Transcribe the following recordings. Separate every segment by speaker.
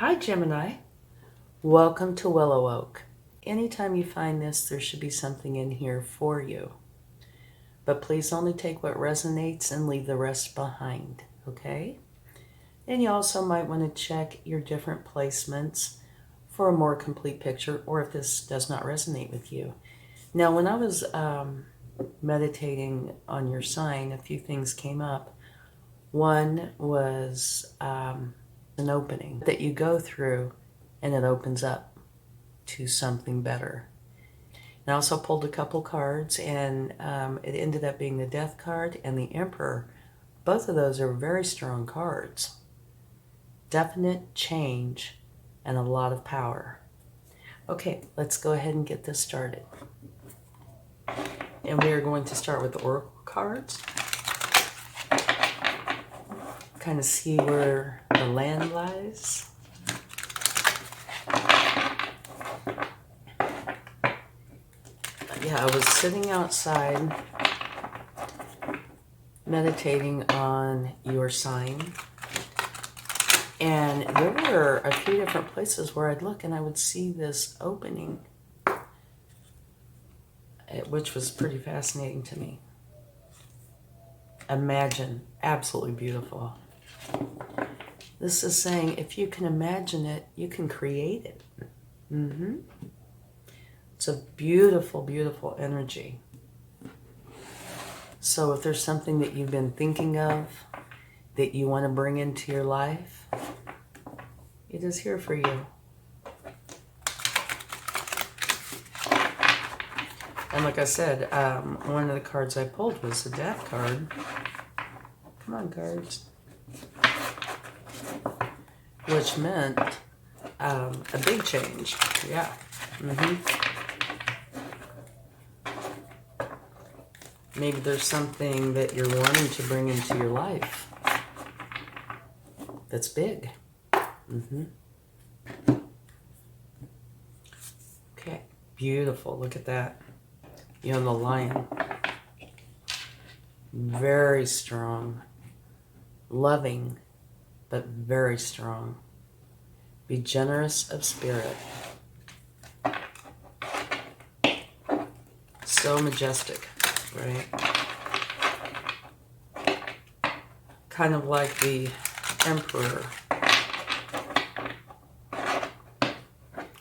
Speaker 1: Hi Gemini, welcome to WillowOAK. Anytime you find this, there should be something in here for you. But please only take what resonates and leave the rest behind, okay? And you also might want to check your different placements for a more complete picture, or if this does not resonate with you. Now, when I was meditating on your sign, a few things came up. One was an opening that you go through and it opens up to something better. And I also pulled a couple cards, and it ended up being the Death card and the Emperor. Both of those are very strong cards. Definite change and a lot of power. Okay, let's go ahead and get this started. And we are going to start with the Oracle cards. Kind of see where the land lies. Yeah, I was sitting outside meditating on your sign, and there were a few different places where I'd look and I would see this opening, which was pretty fascinating to me. Imagine, absolutely beautiful. This is saying if you can imagine it, you can create it. It's a beautiful, beautiful energy. So if there's something that you've been thinking of that you want to bring into your life, it is here for you. And like I said, one of the cards I pulled was the Death card. Come on, cards. Which meant a big change. Yeah. Maybe there's something that you're wanting to bring into your life that's big. Okay, beautiful. Look at that. You know, the Lion. Very strong. Loving, but very strong. Be generous of spirit. So majestic, right? Kind of like the Emperor.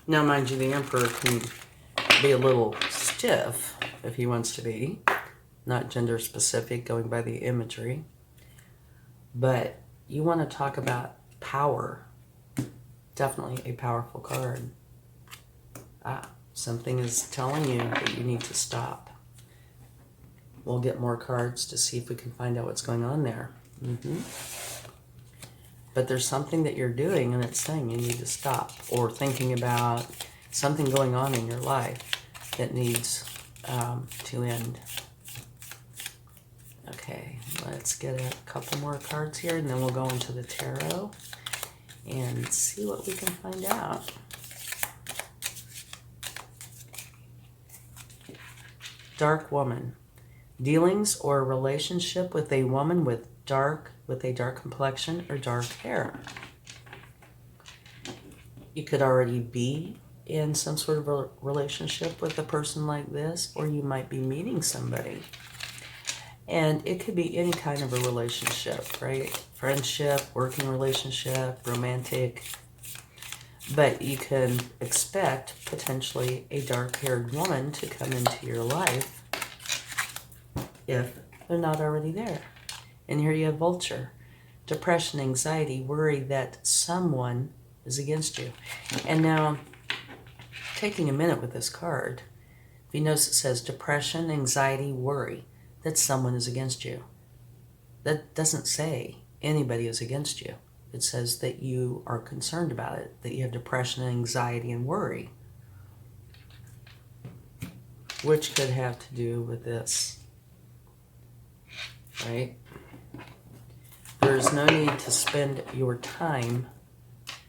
Speaker 1: Now, mind you, the Emperor can be a little stiff if he wants to be. Not gender specific, going by the imagery. But you want to talk about power. Definitely a powerful card. Something is telling you that you need to stop. We'll get more cards to see if we can find out what's going on there. But there's something that you're doing and it's saying you need to stop, or thinking about something going on in your life that needs to end. Okay, let's get a couple more cards here, and then we'll go into the tarot and see what we can find out. Dark woman. Dealings or relationship with a woman with a dark complexion or dark hair. You could already be in some sort of a relationship with a person like this, or you might be meeting somebody. And it could be any kind of a relationship, right? Friendship, working relationship, romantic. But you can expect potentially a dark-haired woman to come into your life if they're not already there. And here you have Vulture. Depression, anxiety, worry that someone is against you. And now, taking a minute with this card, if you notice it says depression, anxiety, worry that someone is against you. That doesn't say anybody is against you. It says that you are concerned about it, that you have depression, anxiety, and worry, which could have to do with this, right? There is no need to spend your time,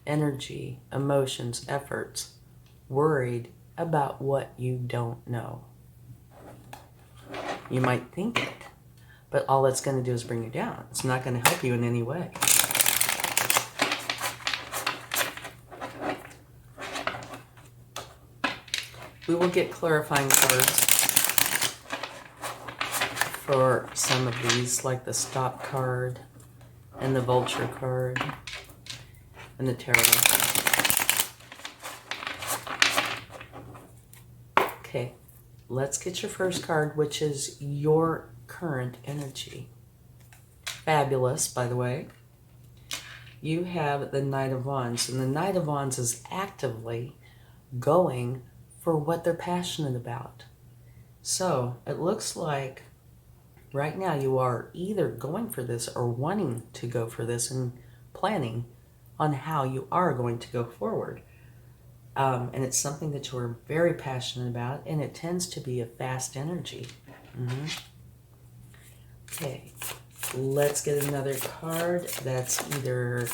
Speaker 1: energy, emotions, efforts worried about what you don't know. You might think it, but all it's going to do is bring you down. It's not going to help you in any way. We will get clarifying cards for some of these, like the Stop card and the Vulture card and the Tarot. Okay, let's get your first card, which is your current energy. Fabulous, by the way. You have the Knight of Wands, and the Knight of Wands is actively going for what they're passionate about. So it looks like right now you are either going for this or wanting to go for this and planning on how you are going to go forward. And it's something that you're very passionate about, and it tends to be a fast energy. Okay, let's get another card that's either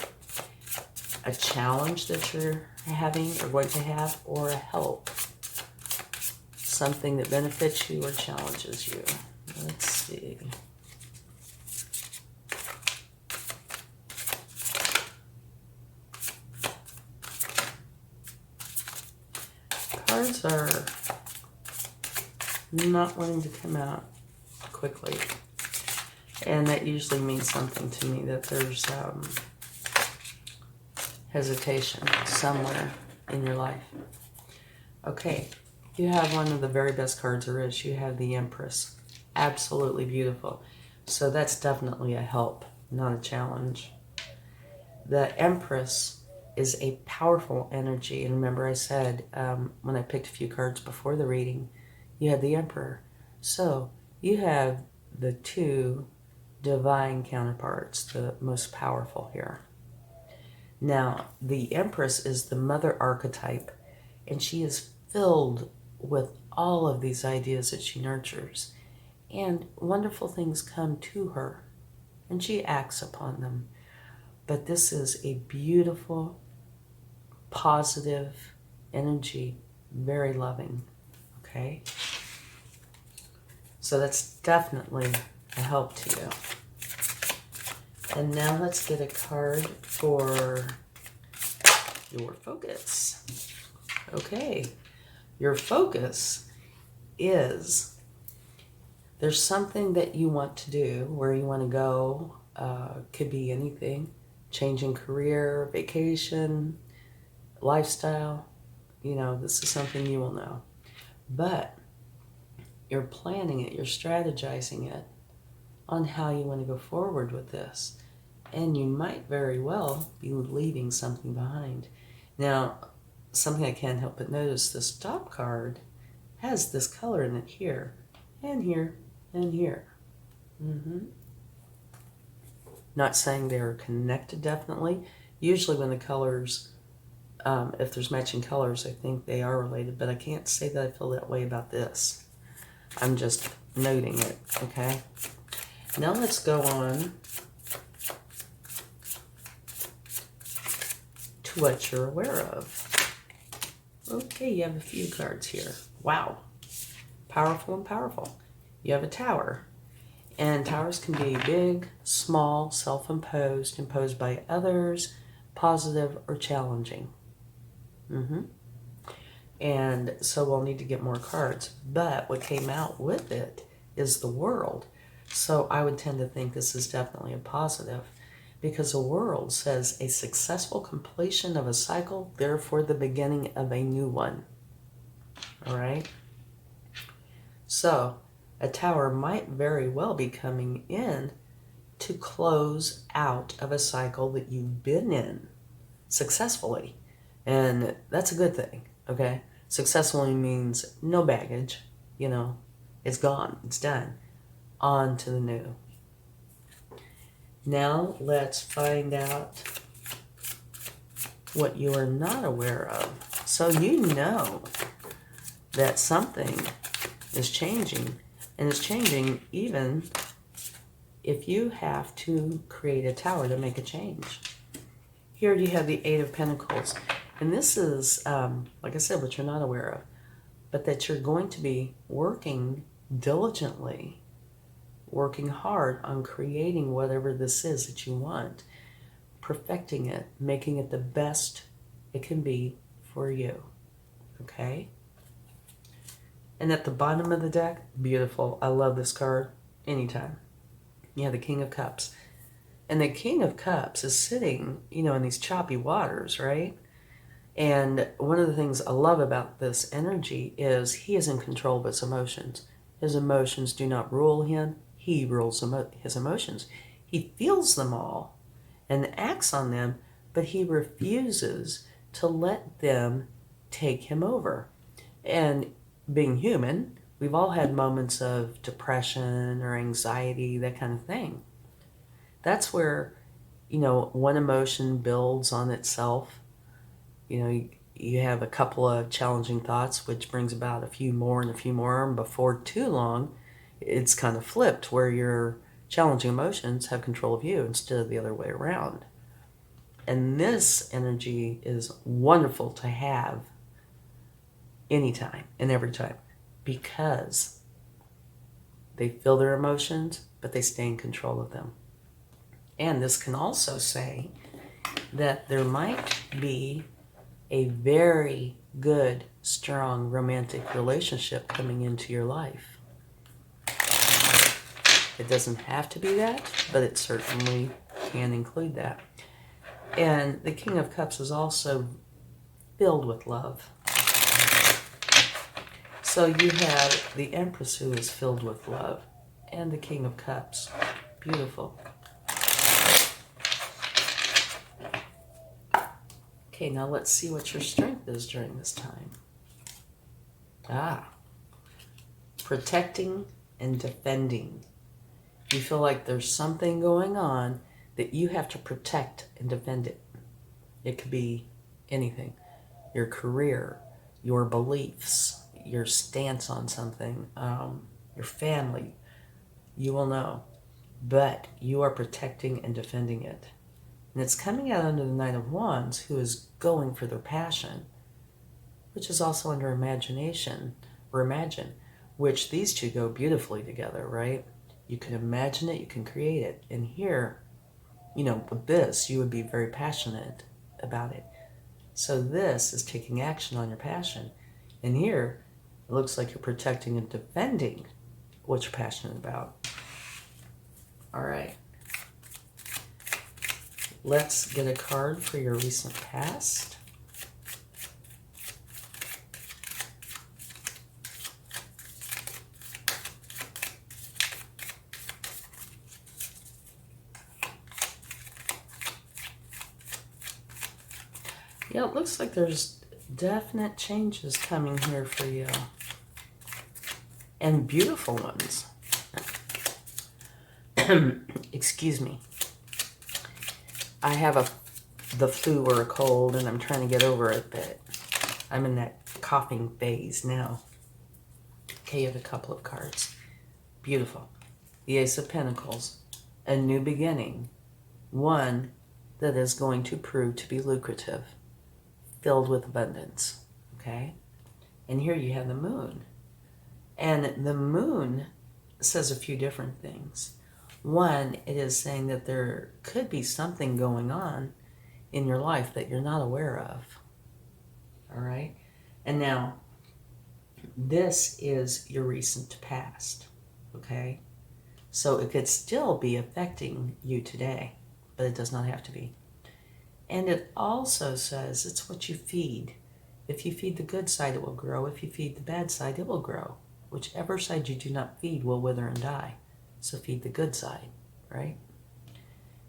Speaker 1: a challenge that you're having or going to have, or a help. Something that benefits you or challenges you. Let's see. Cards are not wanting to come out quickly. And that usually means something to me, that there's hesitation somewhere in your life. Okay, you have one of the very best cards there is. You have the Empress. Absolutely beautiful. So that's definitely a help, not a challenge. The Empress is a powerful energy. And remember I said when I picked a few cards before the reading, you had the Emperor. So you have the two divine counterparts, the most powerful here. Now, the Empress is the mother archetype, and she is filled with all of these ideas that she nurtures. And wonderful things come to her, and she acts upon them. But this is a beautiful, positive energy, very loving, okay? So that's definitely a help to you. And now let's get a card for your focus. Okay, your focus is there's something that you want to do, where you want to go, could be anything, changing career, vacation, lifestyle, you know, this is something you will know. But you're planning it, you're strategizing it on how you want to go forward with this. And you might very well be leaving something behind. Now, something I can't help but notice, the Stop card has this color in it here, and here, and here. Not saying they're connected, definitely. Usually when the colors, if there's matching colors, I think they are related, but I can't say that I feel that way about this. I'm just noting it, okay? Now let's go on to what you're aware of. Okay, you have a few cards here. Wow. Powerful and powerful. You have a Tower. And towers can be big, small, self-imposed, imposed by others, positive or challenging. And so we'll need to get more cards. But what came out with it is the World. So I would tend to think this is definitely a positive, because the World says a successful completion of a cycle, therefore the beginning of a new one. All right? So a Tower might very well be coming in to close out of a cycle that you've been in successfully. And that's a good thing, okay? Successfully means no baggage, you know, it's gone, it's done. On to the new. Now let's find out what you are not aware of. So you know that something is changing, and it's changing even if you have to create a tower to make a change. Here you have the Eight of Pentacles. And this is, like I said, what you're not aware of, but that you're going to be working diligently, working hard on creating whatever this is that you want, perfecting it, making it the best it can be for you, okay? And at the bottom of the deck, beautiful. I love this card anytime. You have the King of Cups. And the King of Cups is sitting, in these choppy waters, right? And one of the things I love about this energy is he is in control of his emotions. His emotions do not rule him. He rules his emotions. He feels them all and acts on them, but he refuses to let them take him over. And being human, we've all had moments of depression or anxiety, that kind of thing. That's where, one emotion builds on itself. You have a couple of challenging thoughts, which brings about a few more and a few more. And before too long, it's kind of flipped where your challenging emotions have control of you instead of the other way around. And this energy is wonderful to have anytime and every time because they feel their emotions, but they stay in control of them. And this can also say that there might be a very good, strong romantic relationship coming into your life. It doesn't have to be that, but it certainly can include that. And the King of Cups is also filled with love. So you have the Empress who is filled with love and the King of Cups. Beautiful. Okay, now let's see what your strength is during this time. Protecting and defending. You feel like there's something going on that you have to protect and defend it. It could be anything. Your career, your beliefs, your stance on something, your family. You will know. But you are protecting and defending it. And it's coming out under the Knight of Wands, who is going for their passion, which is also under imagination, or imagine, which these two go beautifully together, right? You can imagine it, you can create it. And here, with this, you would be very passionate about it. So this is taking action on your passion. And here, it looks like you're protecting and defending what you're passionate about. All right. Let's get a card for your recent past. Yeah, it looks like there's definite changes coming here for you. And beautiful ones. Excuse me. I have the flu or a cold and I'm trying to get over it, but I'm in that coughing phase now. Okay, you have a couple of cards. Beautiful. The Ace of Pentacles. A new beginning. One that is going to prove to be lucrative. Filled with abundance. Okay? And here you have the Moon. And the Moon says a few different things. One, it is saying that there could be something going on in your life that you're not aware of. All right? And now, this is your recent past. Okay? So it could still be affecting you today, but it does not have to be. And it also says it's what you feed. If you feed the good side, it will grow. If you feed the bad side, it will grow. Whichever side you do not feed will wither and die. So feed the good side, right?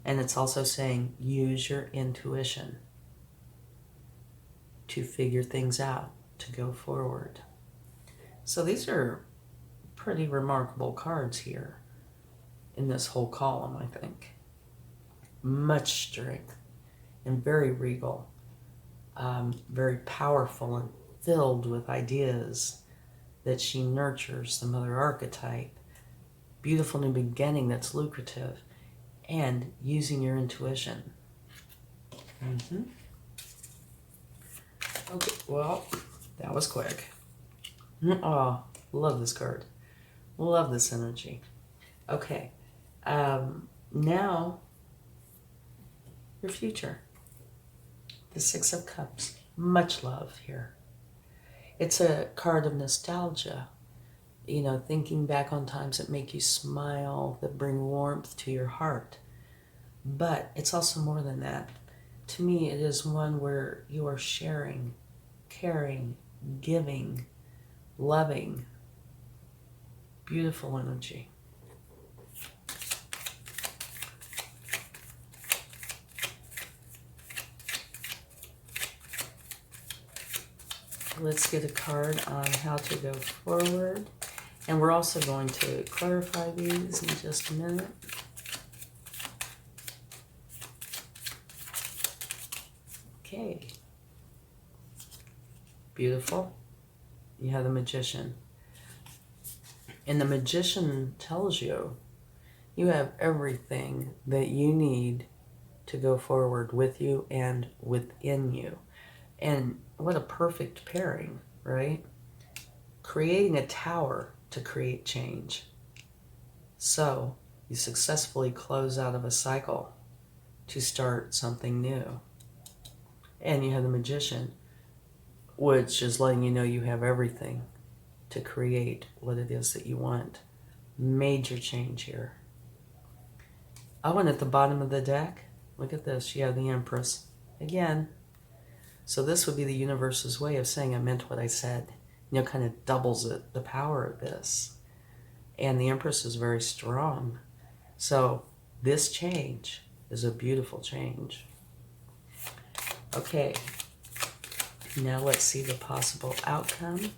Speaker 1: And it's also saying use your intuition to figure things out, to go forward. So these are pretty remarkable cards here in this whole column, I think. Much strength and very regal, very powerful and filled with ideas that she nurtures, the mother archetype. Beautiful new beginning that's lucrative, and using your intuition. Okay, well, that was quick. Oh, love this card. Love this energy. Okay, now your future. The Six of Cups. Much love here. It's a card of nostalgia you know, thinking back on times that make you smile, that bring warmth to your heart. But it's also more than that. To me, it is one where you are sharing, caring, giving, loving, beautiful energy. Let's get a card on how to go forward. And we're also going to clarify these in just a minute. Okay. Beautiful. You have the Magician. And the Magician tells you you have everything that you need to go forward with you and within you. And what a perfect pairing, right? Creating a tower to create change. So you successfully close out of a cycle to start something new. And you have the Magician, which is letting you know you have everything to create what it is that you want. Major change here. Oh, and at the bottom of the deck, look at this. You have the Empress. Again. So this would be the universe's way of saying I meant what I said. You know, kind of doubles it, the power of this. And the Empress is very strong. So this change is a beautiful change. Okay. Now let's see the possible outcome.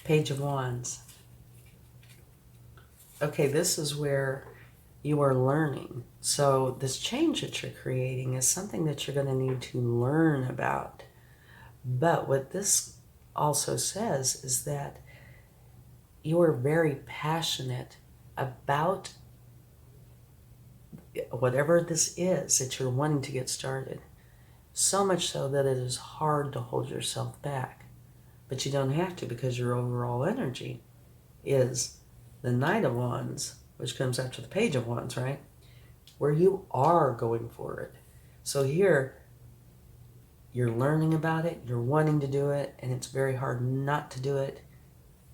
Speaker 1: Page of Wands. Okay, this is where you are learning. So this change that you're creating is something that you're going to need to learn about. But what this also says is that you are very passionate about whatever this is that you're wanting to get started. So much so that it is hard to hold yourself back. But you don't have to, because your overall energy is the Knight of Wands, which comes after the Page of Wands, right? Where you are going for it. So here, you're learning about it, you're wanting to do it, and it's very hard not to do it.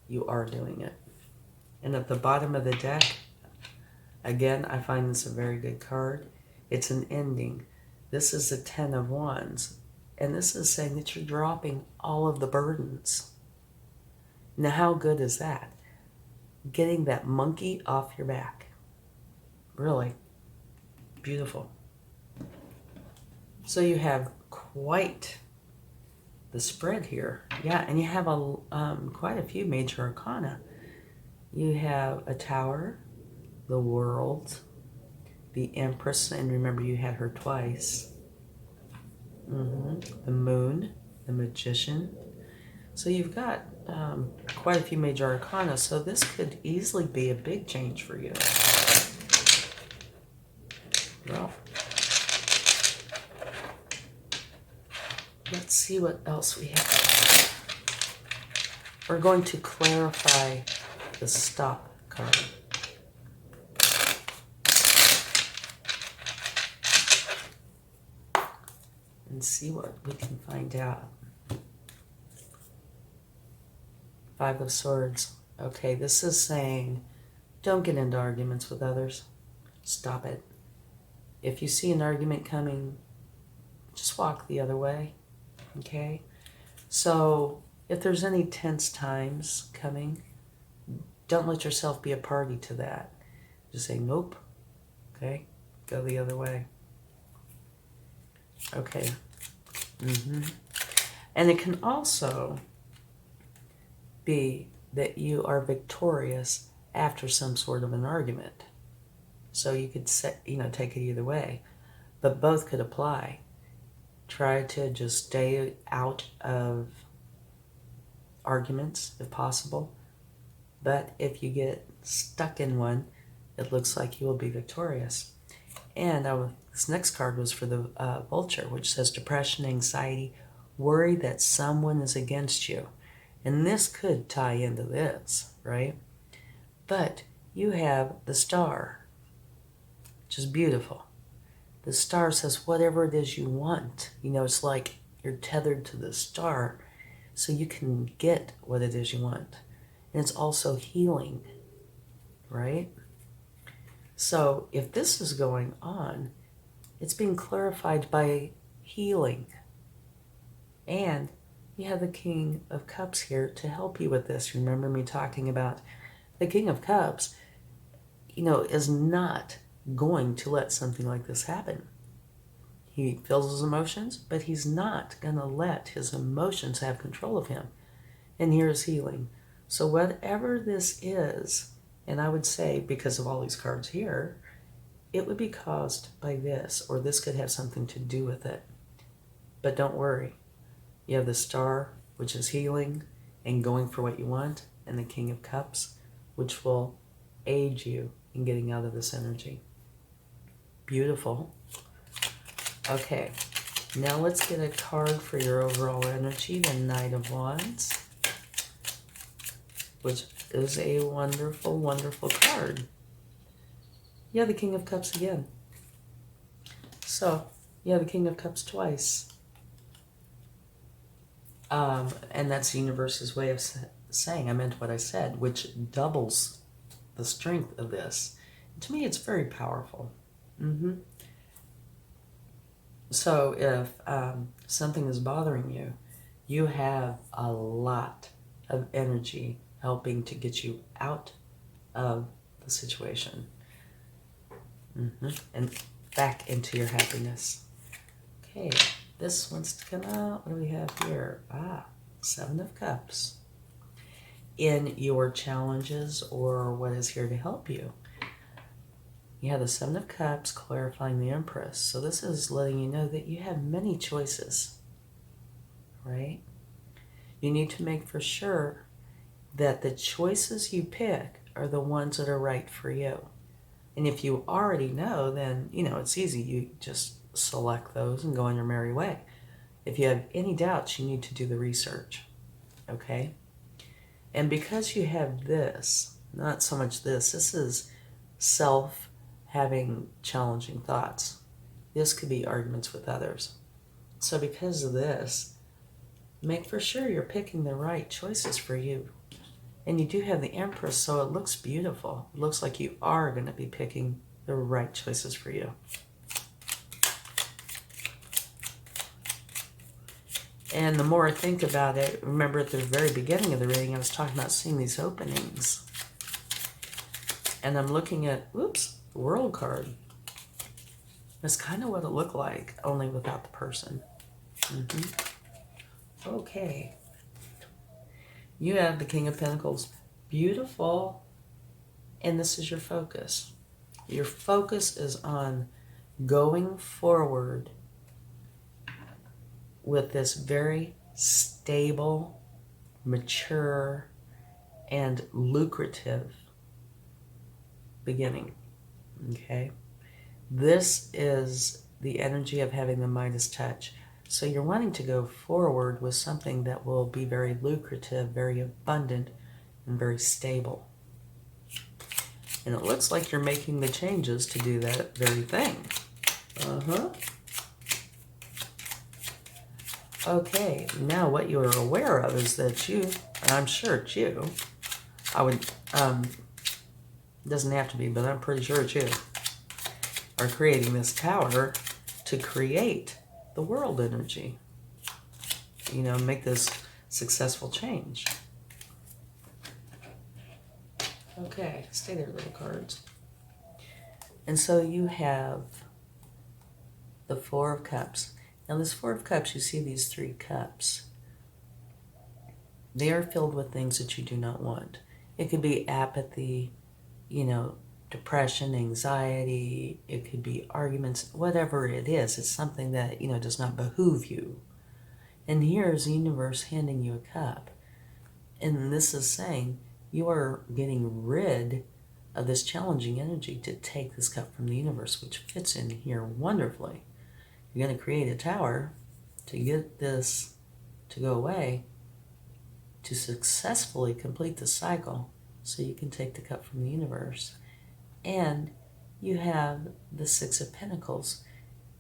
Speaker 1: You are doing it. And at the bottom of the deck, again, I find this a very good card. It's an ending. This is the Ten of Wands. And this is saying that you're dropping all of the burdens. Now, how good is that? Getting that monkey off your back. Really beautiful. So you have quite the spread here. Yeah, and you have quite a few major arcana. You have a Tower, the World, the Empress, and remember you had her twice. The Moon, the Magician. So you've got quite a few major arcana, so this could easily be a big change for you. Well, let's see what else we have. We're going to clarify the Stop card. And see what we can find out. Five of Swords. Okay, this is saying don't get into arguments with others. Stop it. If you see an argument coming, just walk the other way. Okay? So if there's any tense times coming, don't let yourself be a party to that. Just say nope. Okay? Go the other way. Okay. And it can also be that you are victorious after some sort of an argument. So you could take it either way, but both could apply. Try to just stay out of arguments if possible. But if you get stuck in one, it looks like you will be victorious. And this next card was for the Vulture, which says depression, anxiety, worry that someone is against you. And this could tie into this, right? But you have the star, which is beautiful. The star says whatever it is you want. You know, it's like you're tethered to the star so you can get what it is you want. And it's also healing, right? So if this is going on, it's being clarified by healing. And you have the King of Cups here to help you with this. Remember me talking about the King of Cups, you know, is not going to let something like this happen. He feels his emotions, but he's not going to let his emotions have control of him. And here's healing. So whatever this is, and I would say because of all these cards here, it would be caused by this, or this could have something to do with it. But don't worry. You have the Star, which is healing and going for what you want, and the King of Cups, which will aid you in getting out of this energy. Beautiful. Okay, now let's get a card for your overall energy, the Knight of Wands, which is a wonderful, wonderful card. Yeah, the King of Cups again. So, yeah, the King of Cups twice. And that's the universe's way of saying I meant what I said, which doubles the strength of this. To me, it's very powerful. So if something is bothering you, you have a lot of energy helping to get you out of the situation and back into your happiness. Okay, this wants to come out. What do we have here? Seven of Cups. In your challenges or what is here to help you. You have the Seven of Cups clarifying the Empress. So this is letting you know that you have many choices, right? You need to make for sure that the choices you pick are the ones that are right for you. And if you already know, then, you know, it's easy. You just select those and go on your merry way. If you have any doubts, you need to do the research, okay? And because you have this, not so much this is self having challenging thoughts. This could be arguments with others. So because of this, make for sure you're picking the right choices for you. And you do have the Empress, so it looks beautiful. It looks like you are going to be picking the right choices for you. And the more I think about it, remember at the very beginning of the reading, I was talking about seeing these openings. And I'm looking at, whoops, the World card. That's kind of what it looked like, only without the person. Okay. You have the King of Pentacles. Beautiful. And this is your focus. Your focus is on going forward with this very stable, mature, and lucrative beginning. Okay? This is the energy of having the Midas touch. So you're wanting to go forward with something that will be very lucrative, very abundant, and very stable. And it looks like you're making the changes to do that very thing. Okay, now what you are aware of is that you, and I'm sure it's you, doesn't have to be, but I'm pretty sure it's you, are creating this tower to create the world energy. You know, make this successful change. Okay, stay there, little cards. And so you have the Four of Cups. Now this Four of Cups, you see these three cups. They are filled with things that you do not want. It could be apathy, you know, depression, anxiety. It could be arguments, whatever it is. It's something that, you know, does not behoove you. And here's the universe handing you a cup. And this is saying you are getting rid of this challenging energy to take this cup from the universe, which fits in here wonderfully. You're going to create a tower to get this to go away, to successfully complete the cycle So you can take the cup from the universe. And you have the Six of Pentacles,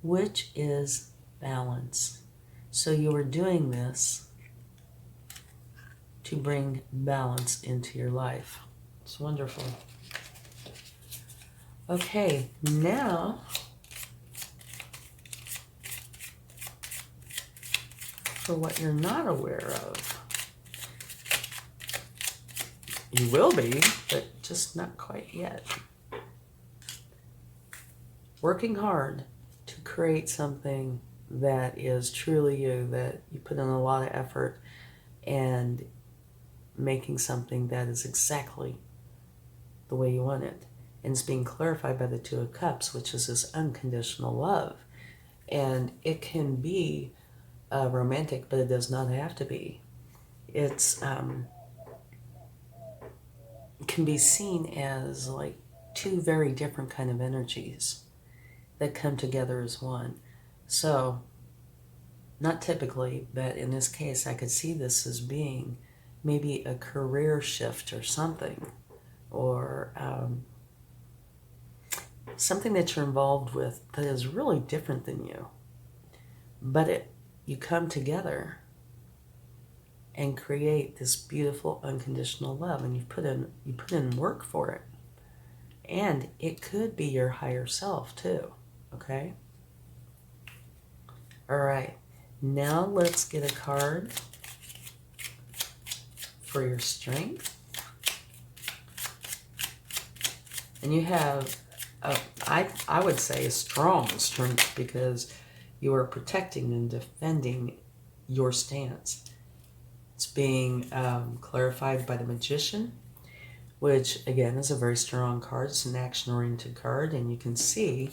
Speaker 1: which is balance. So you are doing this to bring balance into your life. It's wonderful. Okay, now for what you're not aware of. You will be, but just not quite yet. Working hard to create something that is truly you, that you put in a lot of effort, and making something that is exactly the way you want it. And it's being clarified by the Two of Cups, which is this unconditional love. And it can be romantic, but it does not have to be. It's can be seen as like two very different kind of energies that come together as one. So, not typically, but in this case, I could see this as being maybe a career shift or something, or something that you're involved with that is really different than you. But you come together and create this beautiful unconditional love, and you put in work for it. And it could be your higher self too, okay? All right, now let's get a card for your strength. And you have, I would say, a strong strength, because you are protecting and defending your stance. It's being clarified by the Magician, which again is a very strong card. It's an action-oriented card, and you can see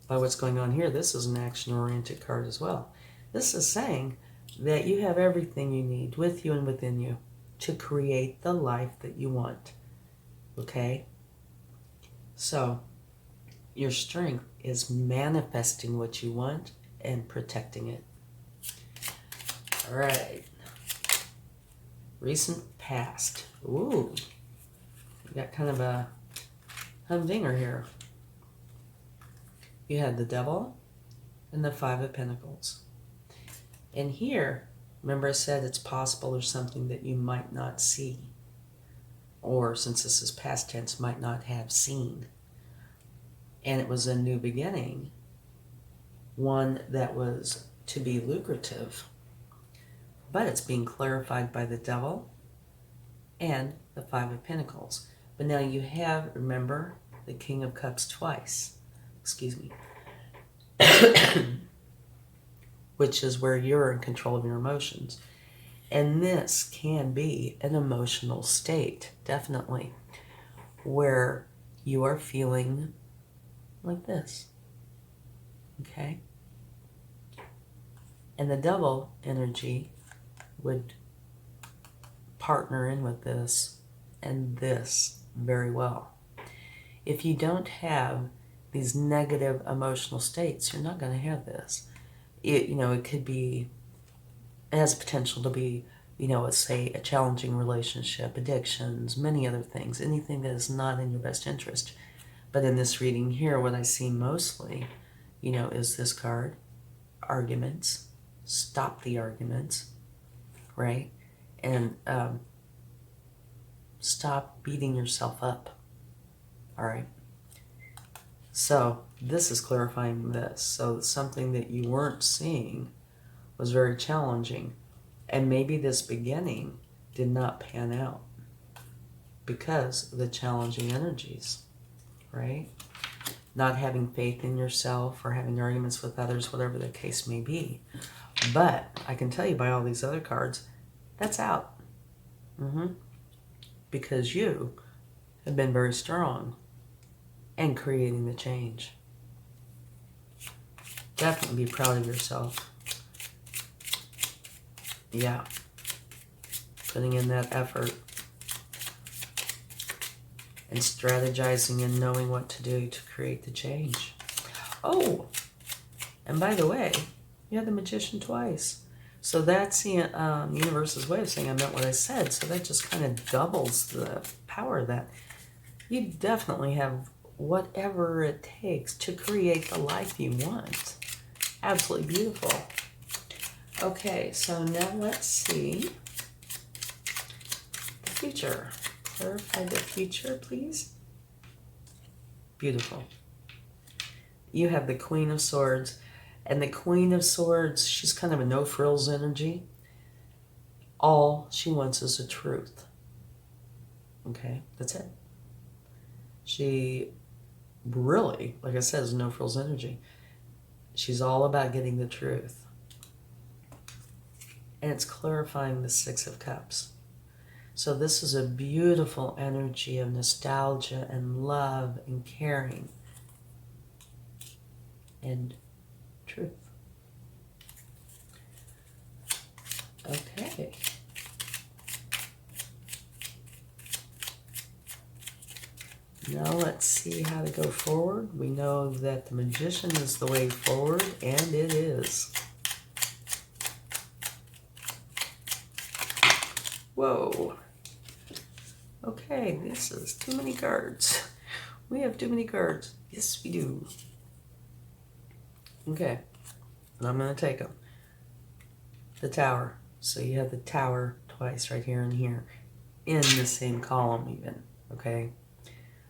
Speaker 1: by what's going on here, this is an action-oriented card as well. This is saying that you have everything you need with you and within you to create the life that you want. Okay? So, your strength is manifesting what you want and protecting it. All right. Recent past. Ooh. You got kind of a humdinger here. You had the Devil and the Five of Pentacles. And here, remember I said it's possible there's something that you might not see. Or, since this is past tense, might not have seen. And it was a new beginning. One that was to be lucrative. But it's being clarified by the Devil and the Five of Pentacles. But now you have, remember, the King of Cups twice. Excuse me. Which is where you're in control of your emotions. And this can be an emotional state, definitely, where you are feeling like this. Okay? And the Devil energy would partner in with this and this very well. If you don't have these negative emotional states, you're not going to have this. It could be, it has potential to be, let's say a challenging relationship, addictions, many other things, anything that is not in your best interest. But in this reading here, what I see mostly, is this card, arguments, stop the arguments, right? And stop beating yourself up, all right? So this is clarifying this. So something that you weren't seeing was very challenging. And maybe this beginning did not pan out because of the challenging energies, right? Not having faith in yourself or having arguments with others, whatever the case may be. But I can tell you by all these other cards, that's out. Because you have been very strong and creating the change. Definitely be proud of yourself. Yeah. Putting in that effort and strategizing and knowing what to do to create the change. Oh, and by the way, you had the Magician twice. So that's the universe's way of saying I meant what I said. So that just kind of doubles the power of that. You definitely have whatever it takes to create the life you want. Absolutely beautiful. Okay, so now let's see the future. Clarify the future, please. Beautiful. You have the Queen of Swords. And the Queen of Swords, she's kind of a no-frills energy. All she wants is the truth. Okay, that's it. She really, like I said, is no-frills energy. She's all about getting the truth. And it's clarifying the Six of Cups. So this is a beautiful energy of nostalgia and love and caring and truth. Okay. Now let's see how to go forward. We know that the Magician is the way forward, and it is. Whoa. Okay, this is too many cards. We have too many cards. Yes, we do. Okay, and I'm going to take them. The Tower. So you have the Tower twice right here and here in the same column even, okay?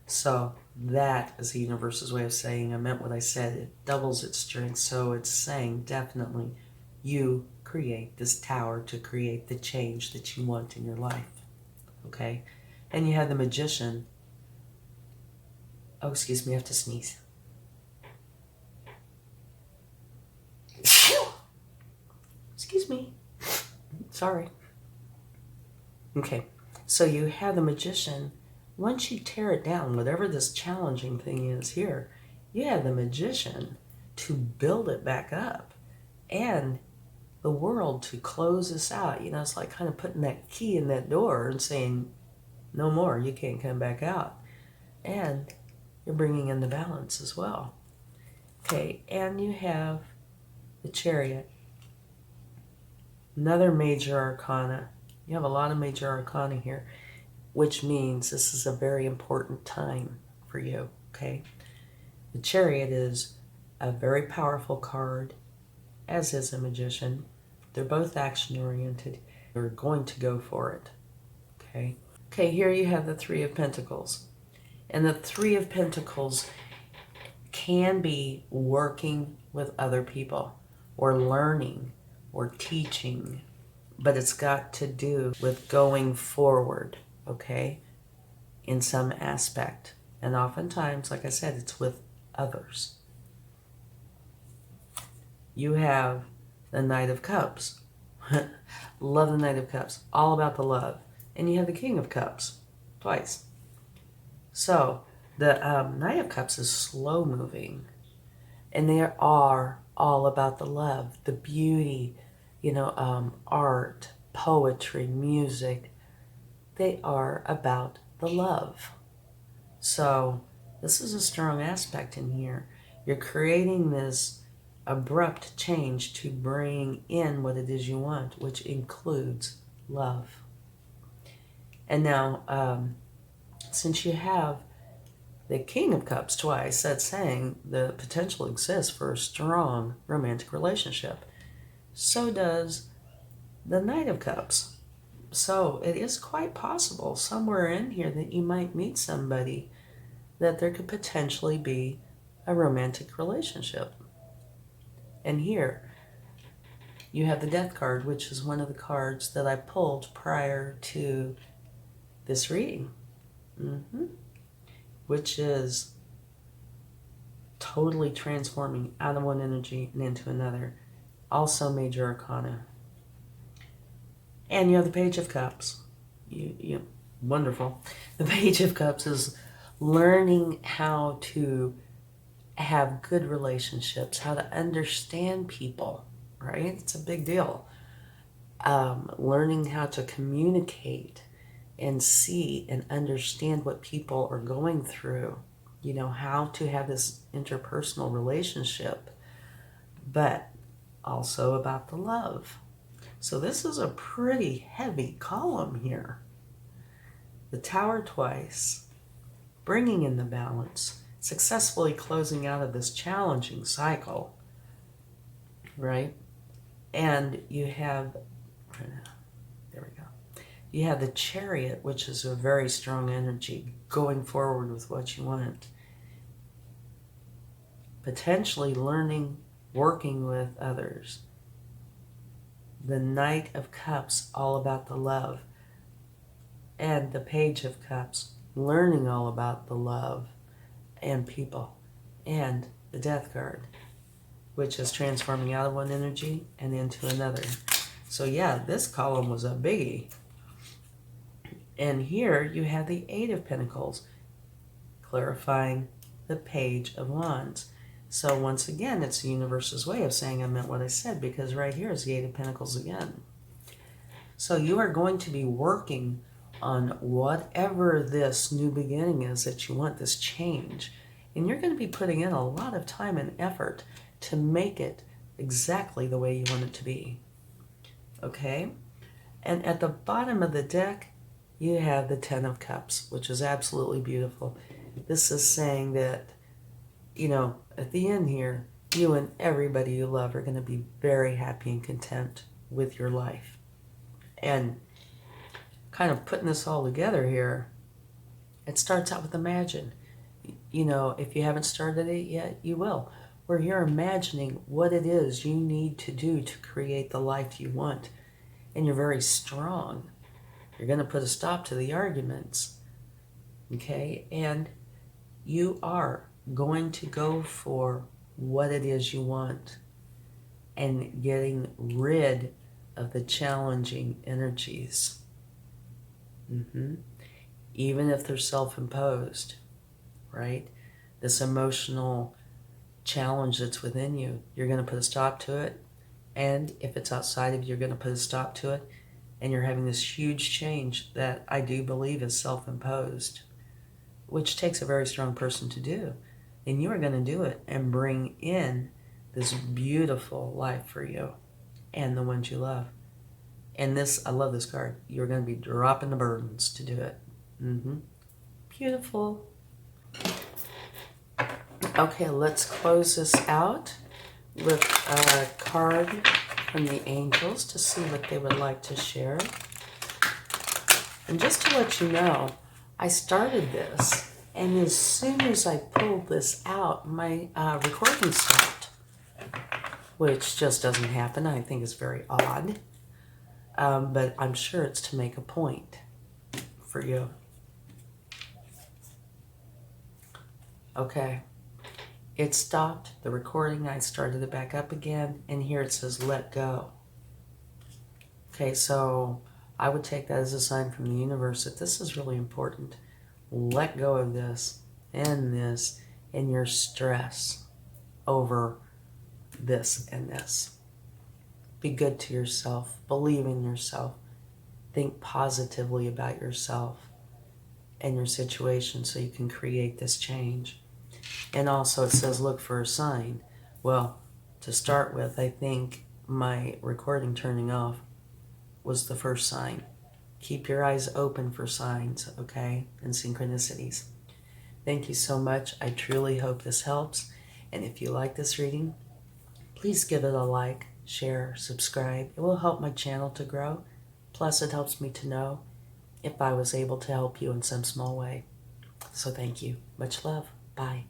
Speaker 1: So that is the universe's way of saying I meant what I said. It doubles its strength, so it's saying definitely you create this tower to create the change that you want in your life, okay? And you have the Magician. Oh, excuse me, I have to sneeze. Excuse me. Sorry. Okay, so you have the Magician. Once you tear it down, whatever this challenging thing is here, you have the Magician to build it back up and the world to close this out. You know, it's like kind of putting that key in that door and saying, no more, you can't come back out. And you're bringing in the balance as well. Okay, and you have the Chariot. Another major arcana. You have a lot of major arcana here, which means this is a very important time for you, okay? The Chariot is a very powerful card, as is a Magician. They're both action-oriented. You're going to go for it, okay? Okay, here you have the Three of Pentacles. And the Three of Pentacles can be working with other people or learning or teaching, but it's got to do with going forward, okay, in some aspect. And oftentimes, like I said, it's with others. You have the Knight of Cups. Love the Knight of Cups. All about the love. And you have the King of Cups. Twice. So, the Knight of Cups is slow moving. And they are all about the love, the beauty, you know, art, poetry, music. They are about the love. So this is a strong aspect in here. You're creating this abrupt change to bring in what it is you want, which includes love. And now, since you have the King of Cups twice, that's saying the potential exists for a strong romantic relationship. So does the Knight of Cups. So it is quite possible somewhere in here that you might meet somebody that there could potentially be a romantic relationship. And here you have the Death card, which is one of the cards that I pulled prior to this reading. Which is totally transforming out of one energy and into another. Also major arcana. And you have the Page of Cups. Wonderful. The Page of Cups is learning how to have good relationships, how to understand people, right? It's a big deal. Learning how to communicate and see and understand what people are going through. You know, how to have this interpersonal relationship, but also about the love. So this is a pretty heavy column here. The Tower twice, bringing in the balance, successfully closing out of this challenging cycle, right? And you have, there we go. You have the Chariot, which is a very strong energy, going forward with what you want. Potentially learning, working with others. The Knight of Cups, all about the love. And the Page of Cups, learning all about the love and people. And the Death card, which is transforming out of one energy and into another. So yeah, this column was a biggie. And here you have the Eight of Pentacles, clarifying the Page of Wands. So once again, it's the universe's way of saying I meant what I said, because right here is the Eight of Pentacles again. So you are going to be working on whatever this new beginning is that you want, this change. And you're going to be putting in a lot of time and effort to make it exactly the way you want it to be. Okay? And at the bottom of the deck, you have the Ten of Cups, which is absolutely beautiful. This is saying that, you know, at the end here, you and everybody you love are going to be very happy and content with your life. And kind of putting this all together here, it starts out with imagine. You know, if you haven't started it yet, you will. Where you're imagining what it is you need to do to create the life you want. And you're very strong. You're going to put a stop to the arguments. Okay? And you are going to go for what it is you want and getting rid of the challenging energies. Even if they're self-imposed, right? This emotional challenge that's within you, you're going to put a stop to it. And if it's outside of you, you're going to put a stop to it. And you're having this huge change that I do believe is self-imposed, which takes a very strong person to do. And you are going to do it and bring in this beautiful life for you and the ones you love. And this, I love this card. You're going to be dropping the burdens to do it. Beautiful. Okay, let's close this out with a card from the angels to see what they would like to share. And just to let you know, I started this, and as soon as I pulled this out, my recording stopped, which just doesn't happen. I think it's very odd. But I'm sure it's to make a point for you. Okay. It stopped the recording. I started it back up again. And here it says, let go. Okay, so I would take that as a sign from the universe that this is really important. Let go of this and your stress over this and this. Be good to yourself. Believe in yourself. Think positively about yourself and your situation so you can create this change. And also it says look for a sign. Well, to start with, I think my recording turning off was the first sign. Keep your eyes open for signs, okay? And synchronicities. Thank you so much. I truly hope this helps. And if you like this reading, please give it a like, share, subscribe. It will help my channel to grow. Plus, it helps me to know if I was able to help you in some small way. So thank you. Much love. Bye.